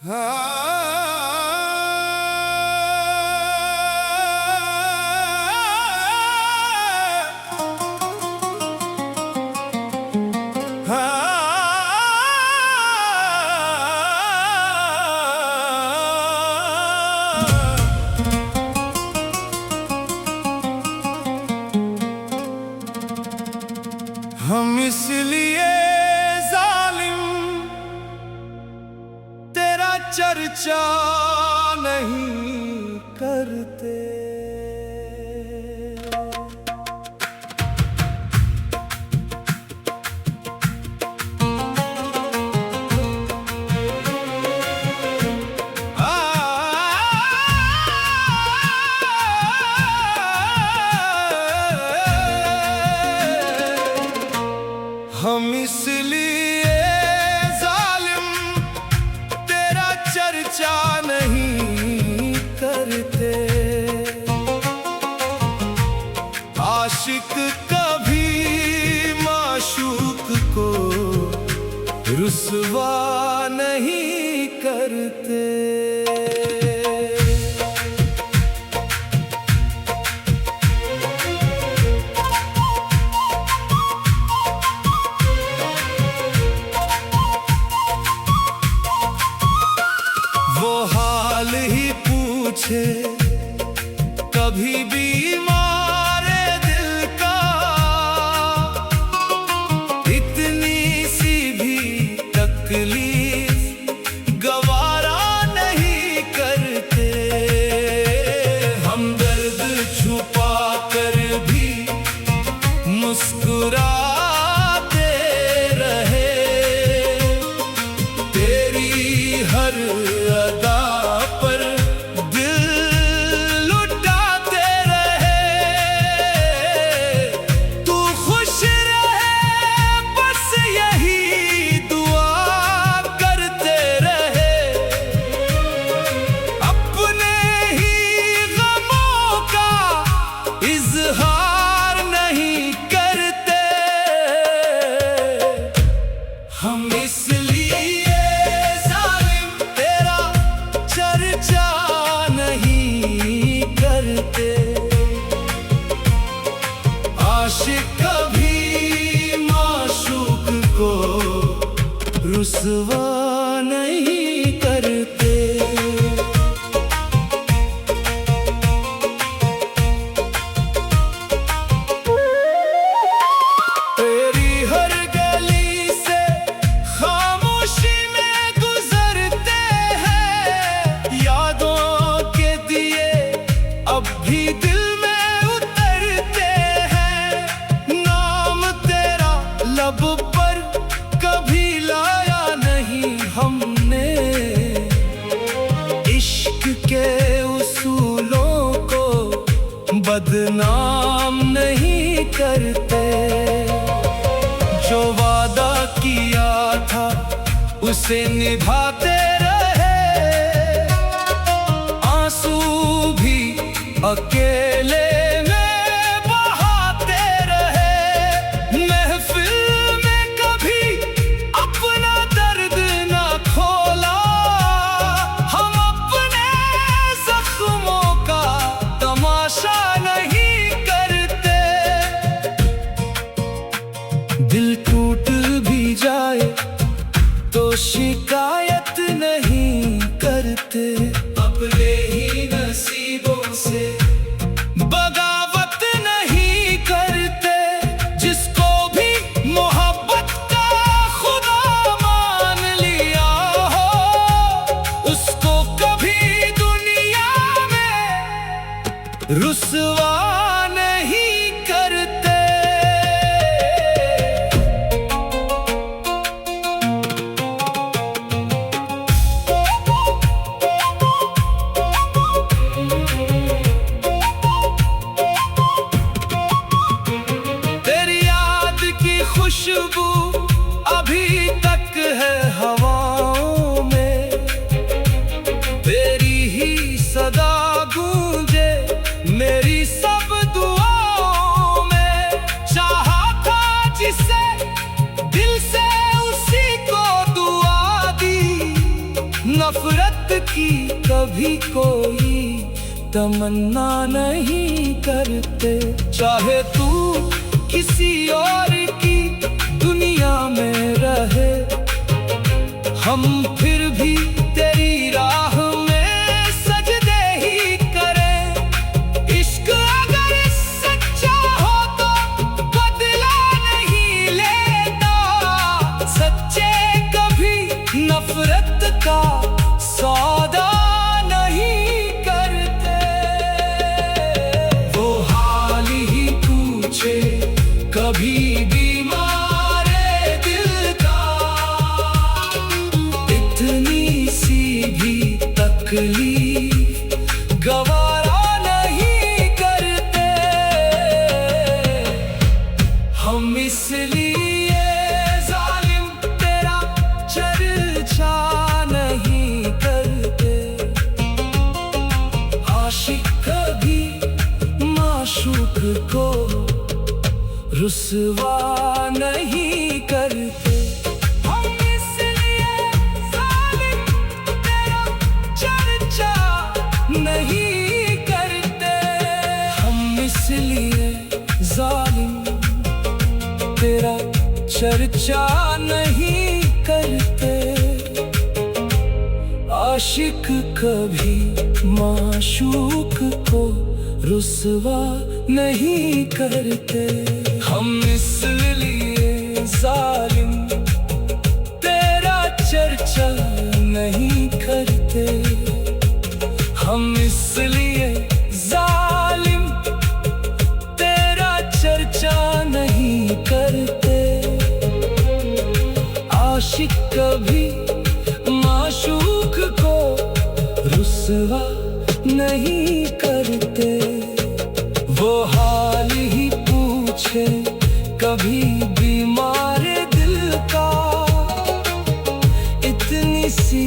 हम इसलिए जालिम तेरा चर्चा नहीं करते। हम इसलिए जालिम तेरा चर्चा नहीं करते। आशिक कभी माशूक को रुसवा नहीं करते। हाल ही पूछे कभी बीमार दिल का, इतनी सी भी तकलीफ गवारा नहीं करते। हम दर्द छुपा कर भी मुस्कुराते रहे, तेरी हर अदा पर दिल लुटाते रहे। तू खुश रहे बस यही दुआ करते रहे। अपने ही गमों का इजहार नहीं करते। हम इसलिए चर्चा नहीं करते। आशिक कभी माशूक को रुसवा नहीं करते। तेरी हर गली से खामोशी में गुजरते हैं, यादों के दिए अब भी दिल में उतरते हैं। नाम तेरा लब पर कभी लाया नहीं हमने, इश्क के उसूलों को बदनाम नहीं करते। जो वादा किया था उसे निभाते रहे, आंसू भी अकेले में बहाते रहे। महफिल में कभी अपना दर्द ना खोला, हम अपने जख्मों का तमाशा नहीं करते। दिल टूट भी जाए तो शिकायत नफरत की कभी कोई तमन्ना नहीं करते। चाहे तू किसी और की दुनिया में रहे, हम फिर भी तेरी राह में सजदे ही करें। इश्क अगर सच्चा हो तो बदला नहीं लेता, सच्चे कभी नफरत का सौदा नहीं करते। वो हाल ही पूछे कभी बीमारे दिल का, इतनी सी भी तकलीफ गवारा नहीं करते। हम इसलिए जालिम तेरा चर्चा नहीं करते। आशिक कभी माशूक को रुसवा नहीं करते। हम इसलिए जालिम तेरा चर्चा नहीं करते। हम इसलिए जालिम तेरा चर्चा नहीं करते। आशिक कभी माशूक को रुसवा नहीं करते। हम इसलिए जालिम तेरा चर्चा नहीं करते। हम इसलिए जालिम तेरा चर्चा नहीं करते। आशिक कभी माशूक को रुसवा नहीं करते। वो हाल ही पूछे कभी बीमार दिल का, इतनी सी